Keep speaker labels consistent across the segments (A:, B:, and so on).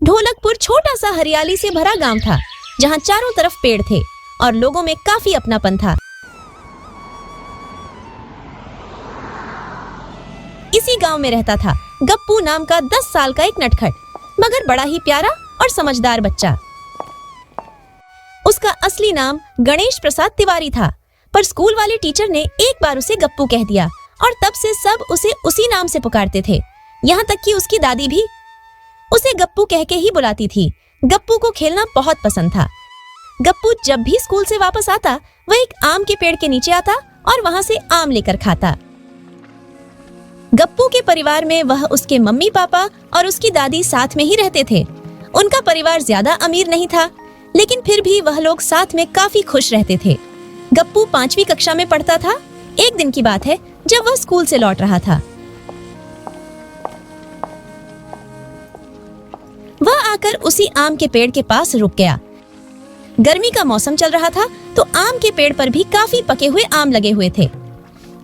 A: ढोलकपुर छोटा सा हरियाली से भरा गांव था, जहां चारों तरफ पेड़ थे और लोगों में काफी अपनापन था। इसी गांव में रहता था गप्पू नाम का 10 साल का एक नटखट मगर बड़ा ही प्यारा और समझदार बच्चा। उसका असली नाम गणेश प्रसाद तिवारी था, पर स्कूल वाले टीचर ने एक बार उसे गप्पू कह दिया और तब से सब उसे उसी नाम से पुकारते थे। यहाँ तक कि उसकी दादी भी उसे गप्पू कह के ही बुलाती थी। गप्पू को खेलना बहुत पसंद था। गप्पू जब भी स्कूल से वापस आता, वह एक आम के पेड़ के नीचे आता और वहां से आम लेकर खाता। गप्पू के परिवार में वह, उसके मम्मी पापा और उसकी दादी साथ में ही रहते थे। उनका परिवार ज्यादा अमीर नहीं था, लेकिन फिर भी वह लोग साथ में काफी खुश रहते थे। गप्पू 5वीं कक्षा में पढ़ता था। एक दिन की बात है जब वह स्कूल से लौट रहा था। वह आकर उसी आम के पेड़ के पास रुक गया। गर्मी का मौसम चल रहा था, तो आम के पेड़ पर भी काफी पके हुए आम लगे हुए थे।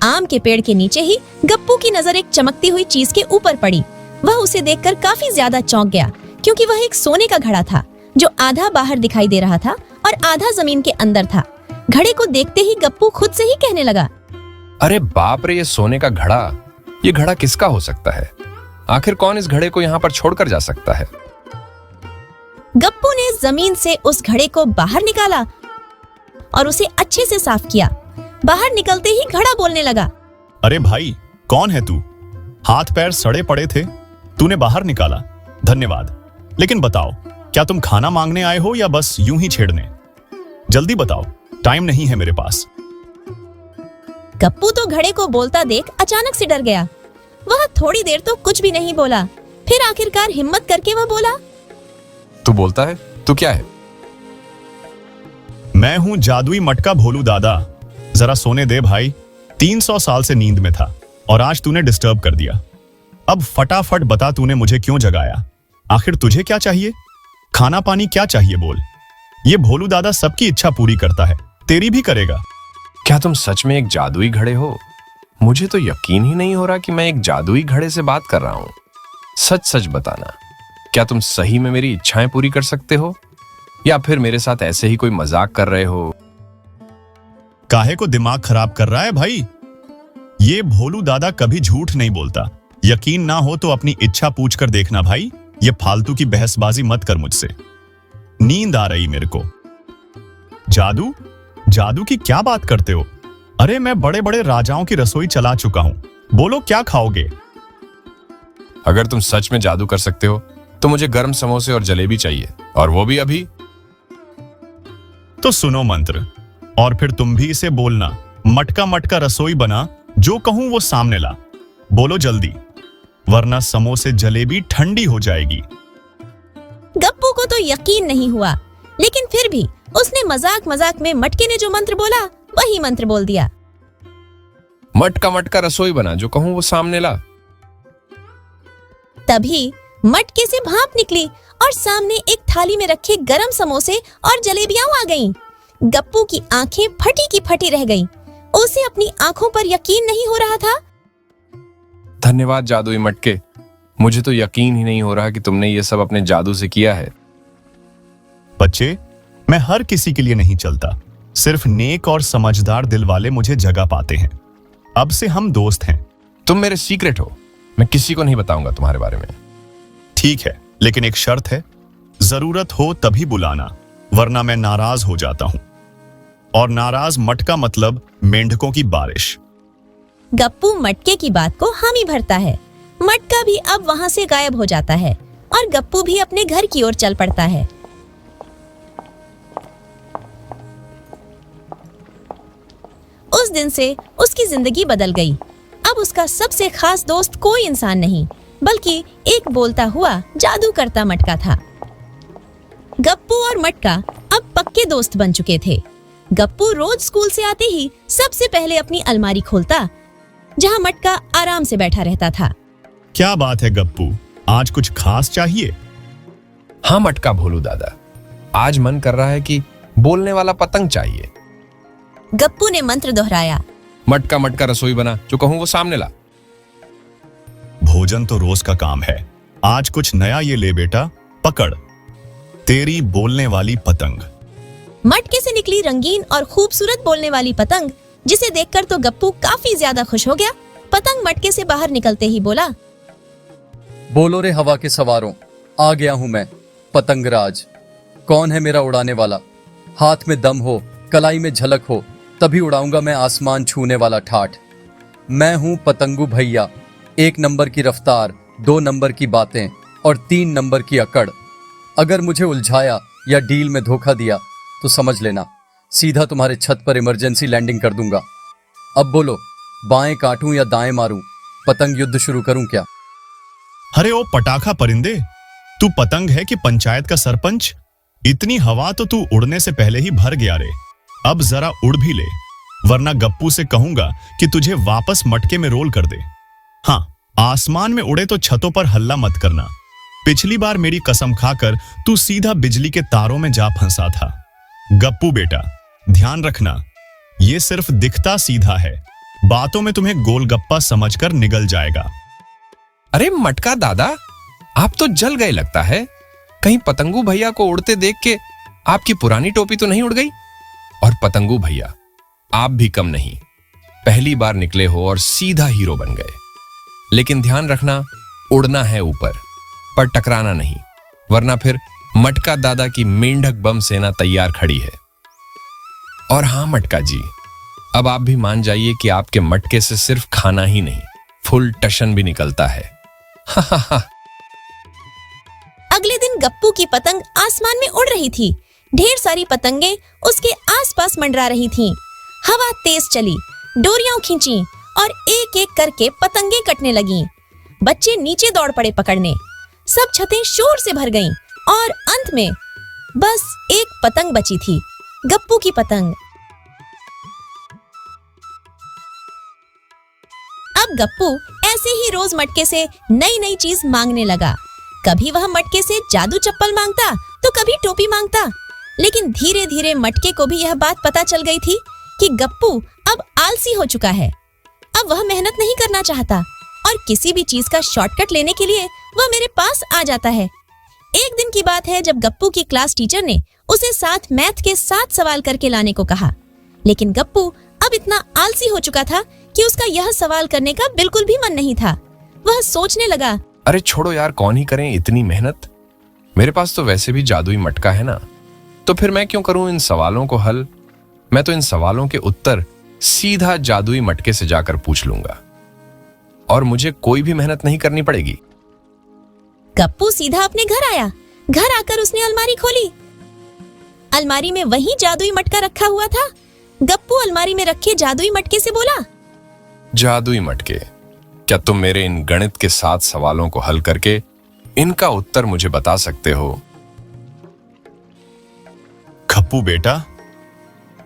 A: आम के पेड़ के नीचे ही गप्पू की नजर एक चमकती हुई चीज के ऊपर पड़ी। वह उसे देखकर काफी ज्यादा चौंक गया, क्योंकि वह एक सोने का घड़ा था जो आधा बाहर दिखाई दे रहा था और आधा जमीन के अंदर था। घड़े को देखते ही गप्पू खुद से ही कहने लगा,
B: अरे बाप रे, ये सोने का घड़ा! ये घड़ा किसका हो सकता है? आखिर कौन इस घड़े को यहाँ पर छोड़कर जा सकता है?
A: गप्पू ने जमीन से उस घड़े को बाहर निकाला और उसे अच्छे से साफ किया। बाहर निकलते ही घड़ा बोलने लगा,
C: अरे भाई, कौन है तू? हाथ पैर सड़े पड़े थे, तूने बाहर निकाला, धन्यवाद। लेकिन बताओ, क्या तुम खाना मांगने आए हो या बस यूं ही छेड़ने? जल्दी बताओ, टाइम नहीं है मेरे पास।
A: गप्पू तो घड़े को बोलता देख अचानक से डर गया। वह थोड़ी देर तो कुछ भी नहीं बोला, फिर आखिरकार हिम्मत करके वह बोला,
B: तू बोलता है? तू क्या है?
C: मैं हूं जादुई मटका भोलू दादा। जरा सोने दे भाई, 300 साल से नींद में था और आज तूने डिस्टर्ब कर दिया। अब फटाफट बता, तूने मुझे क्यों जगाया? आखिर तुझे क्या चाहिए? खाना पानी क्या चाहिए बोल। ये भोलू दादा सबकी इच्छा पूरी करता है, तेरी भी करेगा।
B: क्या तुम सच में एक जादुई घड़े हो? मुझे तो यकीन ही नहीं हो रहा कि मैं एक जादुई घड़े से बात कर रहा हूँ। सच सच बताना, क्या तुम सही में मेरी इच्छाएं पूरी कर सकते हो, या फिर मेरे साथ ऐसे ही कोई मजाक कर रहे हो?
C: काहे को दिमाग खराब कर रहा है भाई? ये भोलू दादा कभी झूठ नहीं बोलता। यकीन ना हो तो अपनी इच्छा पूछ कर देखना भाई। ये फालतू की बहसबाजी मत कर मुझसे, नींद आ रही मेरे को। जादू जादू की क्या बात करते हो? अरे मैं बड़े बड़े राजाओं की रसोई चला चुका हूं, बोलो क्या खाओगे?
B: अगर तुम सच में जादू कर सकते हो तो मुझे गर्म समोसे और जलेबी चाहिए, और वो भी अभी।
C: तो सुनो मंत्र, और फिर तुम भी इसे बोलना, मटका मटका रसोई बना, जो कहूं वो सामने ला। बोलो जल्दी, वरना समोसे जलेबी ठंडी हो जाएगी।
A: गप्पू को तो यकीन नहीं हुआ, लेकिन फिर भी उसने मजाक मजाक में मटके ने जो मंत्र बोला वही मंत्र बोल दिया।
B: मटका मटका रसोई बना, जो कहूं वो सामने ला।
A: तभी मटके से भाप निकली और सामने एक थाली में रखे गरम समोसे और जलेबियां आ गईं। गप्पू की आंखें फटी की फटी रह गईं। उसे अपनी आंखों पर यकीन नहीं हो रहा था।
B: धन्यवाद जादुई मटके, मुझे तो यकीन ही नहीं हो रहा कि तुमने ये सब अपने जादू से किया है।
C: बच्चे, मैं हर किसी के लिए नहीं चलता, सिर्फ नेक और समझदार दिल वाले मुझे जगह पाते हैं। अब से हम दोस्त हैं।
B: तुम मेरे सीक्रेट हो, मैं किसी को नहीं बताऊंगा तुम्हारे बारे में।
C: ठीक है, लेकिन एक शर्त है, जरूरत हो तभी बुलाना, वरना मैं नाराज हो जाता हूं। और नाराज मटका मतलब मेंढकों की बारिश।
A: गप्पू मटके की बात को हामी भरता है। मटका भी अब वहां से गायब हो जाता है और गप्पू भी अपने घर की ओर चल पड़ता है। उस दिन से उसकी जिंदगी बदल गई। अब उसका सबसे खास दोस्त कोई इंसान नहीं, बल्कि एक बोलता हुआ जादू करता मटका था। गप्पू और मटका अब पक्के दोस्त बन चुके थे। गप्पू रोज स्कूल से आते ही सबसे पहले अपनी अलमारी खोलता, जहां मटका आराम से बैठा रहता था।
C: क्या बात है गप्पू, आज कुछ खास चाहिए?
B: हाँ मटका भोलू दादा, आज मन कर रहा है कि बोलने वाला पतंग चाहिए।
A: गप्पू ने मंत्र दोहराया,
B: मटका मटका रसोई बना, जो कहूं वो सामने ला।
C: भोजन तो रोज का काम है, आज कुछ नया ये ले बेटा, पकड़, तेरी बोलने वाली पतंग।
A: मटके से निकली रंगीन और खूबसूरत बोलने वाली पतंग, जिसे देखकर तो गप्पू काफी ज्यादा खुश हो गया। पतंग मटके से बाहर निकलते ही बोला,
D: बोलो रे हवा के सवारों, आ गया हूं मैं पतंगराज। कौन है मेरा उड़ाने वाला? हाथ में दम हो, कलाई में झलक हो, तभी उड़ाऊंगा मैं आसमान छूने वाला ठाठ। मैं हूं पतंगू भैया, 1 नंबर की रफ्तार, 2 नंबर की बातें और 3 नंबर की अकड़। अगर मुझे उलझाया या डील में धोखा दिया तो समझ लेना, सीधा तुम्हारे छत पर इमरजेंसी लैंडिंग कर दूंगा। अब बोलो, बाएं काटूं या दाएं मारूं? पतंग युद्ध शुरू करूं क्या?
C: अरे ओ पटाखा परिंदे, तू पतंग है कि पंचायत का सरपंच? इतनी हवा तो तू उड़ने से पहले ही भर गया रे। अब जरा उड़ भी ले, वरना गप्पू से कहूंगा कि तुझे वापस मटके में रोल कर दे। हाँ, आसमान में उड़े तो छतों पर हल्ला मत करना। पिछली बार मेरी कसम खाकर तू सीधा बिजली के तारों में जा फंसा था। गप्पू बेटा, ध्यान रखना, ये सिर्फ दिखता सीधा है, बातों में तुम्हें गोलगप्पा समझकर निगल जाएगा।
B: अरे मटका दादा, आप तो जल गए लगता है। कहीं पतंगू भैया को उड़ते देख के आपकी पुरानी टोपी तो नहीं उड़ गई? और पतंगू भैया, आप भी कम नहीं, पहली बार निकले हो और सीधा हीरो बन गए। लेकिन ध्यान रखना, उड़ना है ऊपर, पर टकराना नहीं, वरना फिर मटका दादा की मेंढक बम सेना तैयार खड़ी है। और हां मटका जी, अब आप भी मान जाइए कि आपके मटके से सिर्फ खाना ही नहीं, फुल टशन भी निकलता है।
A: अगले दिन गप्पू की पतंग आसमान में उड़ रही थी। ढेर सारी पतंगें उसके आसपास मंडरा रही थीं। हवा तेज चली, डोरियां खींची और एक एक करके पतंगें कटने लगीं। बच्चे नीचे दौड़ पड़े पकड़ने। सब छतें शोर से भर गईं और अंत में बस एक पतंग बची थी, गप्पू की पतंग। अब गप्पू ऐसे ही रोज मटके से नई नई चीज मांगने लगा। कभी वह मटके से जादू चप्पल मांगता तो कभी टोपी मांगता। लेकिन धीरे धीरे मटके को भी यह बात पता चल गई थी कि गप्पू अब आलसी हो चुका है। अब वह मेहनत नहीं करना चाहता और किसी भी चीज का शॉर्टकट लेने के लिए वह मेरे पास आ जाता है। एक दिन की बात है जब गप्पू की क्लास टीचर ने उसे 7 मैथ के 7 सवाल करके लाने को कहा। लेकिन गप्पू अब इतना आलसी हो चुका था कि उसका यह सवाल करने का बिल्कुल भी मन नहीं था। वह सोचने लगा,
B: अरे छोड़ो यार, कौन ही करें इतनी मेहनत। मेरे पास तो वैसे भी जादुई मटका है ना, तो फिर मैं क्यों करूं इन सवालों को हल। मैं तो इन सवालों के उत्तर सीधा जादुई मटके से जाकर पूछ लूंगा और मुझे कोई भी मेहनत नहीं करनी पड़ेगी।
A: गप्पू सीधा अपने घर आया। घर आकर उसने अलमारी खोली। अलमारी में वही जादुई मटका रखा हुआ था। गप्पू अलमारी में रखे जादुई मटके से बोला,
B: जादुई मटके, क्या तुम मेरे इन गणित के 7 सवालों को हल करके इनका उत्तर मुझे बता सकते हो?
C: गप्पू बेटा,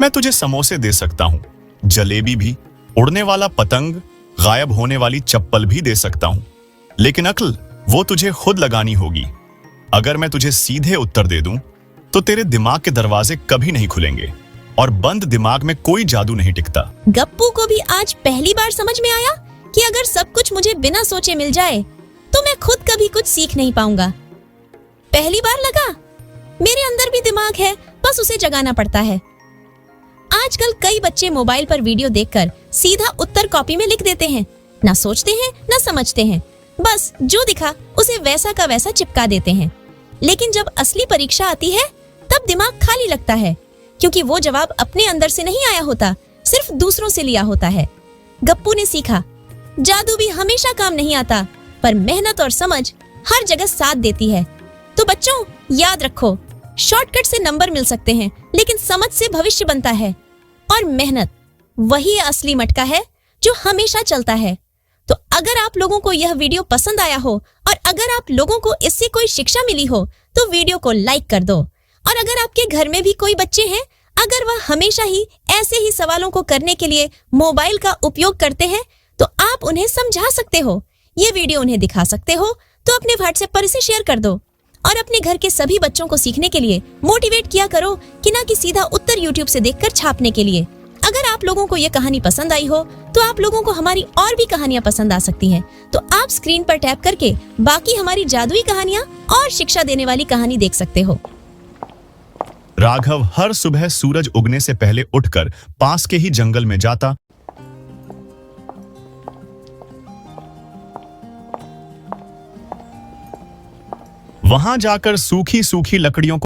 C: मैं तुझे समोसे दे सकता हूं, जलेबी भी, उड़ने वाला पतंग, गायब होने वाली चप्पल भी दे सकता हूं। लेकिन अक्ल वो तुझे खुद लगानी होगी। अगर मैं तुझे सीधे उत्तर दे दूं तो तेरे दिमाग के दरवाजे कभी नहीं खुलेंगे और बंद दिमाग में कोई जादू नहीं टिकता।
A: गप्पू को भी आज पहली बार समझ में आया कि अगर सब कुछ मुझे बिना सोचे मिल जाए तो मैं खुद कभी कुछ सीख नहीं पाऊंगा। पहली बार लगा मेरे अंदर भी दिमाग है, बस उसे जगाना पड़ता है। आजकल कई बच्चे मोबाइल पर वीडियो देखकर सीधा उत्तर कॉपी में लिख देते हैं। ना सोचते हैं ना समझते हैं, बस जो दिखा उसे वैसा का वैसा चिपका देते हैं। लेकिन जब असली परीक्षा आती है तब दिमाग खाली लगता है, क्योंकि वो जवाब अपने अंदर से नहीं आया होता, सिर्फ दूसरों से लिया होता है। गप्पू ने सीखा, जादू भी हमेशा काम नहीं आता, पर मेहनत और समझ हर जगह साथ देती है। तो बच्चों, याद रखो, शॉर्टकट से नंबर मिल सकते हैं, लेकिन समझ से भविष्य बनता है। और मेहनत वही असली मटका है जो हमेशा चलता है। तो अगर आप लोगों को यह वीडियो पसंद आया हो और अगर आप लोगों को इससे कोई शिक्षा मिली हो तो वीडियो को लाइक कर दो। और अगर आपके घर में भी कोई बच्चे हैं, अगर वह हमेशा ही ऐसे ही सवालों को करने के लिए मोबाइल का उपयोग करते हैं, तो आप उन्हें समझा सकते हो, ये वीडियो उन्हें दिखा सकते हो, तो अपने व्हाट्सएप पर इसे शेयर कर दो और अपने घर के सभी बच्चों को सीखने के लिए मोटिवेट किया करो कि ना कि सीधा उत्तर यूट्यूब से देखकर छापने के लिए। अगर आप लोगों को ये कहानी पसंद आई हो तो आप लोगों को हमारी और भी कहानियां पसंद आ सकती हैं। तो आप स्क्रीन पर टैप करके बाकी हमारी जादुई कहानियां और शिक्षा देने वाली कहानी देख सकते हो।
C: राघव हर सुबह सूरज उगने से पहले उठकर पास के ही जंगल में जाता। वहां जाकर सूखी सूखी लकड़ियों को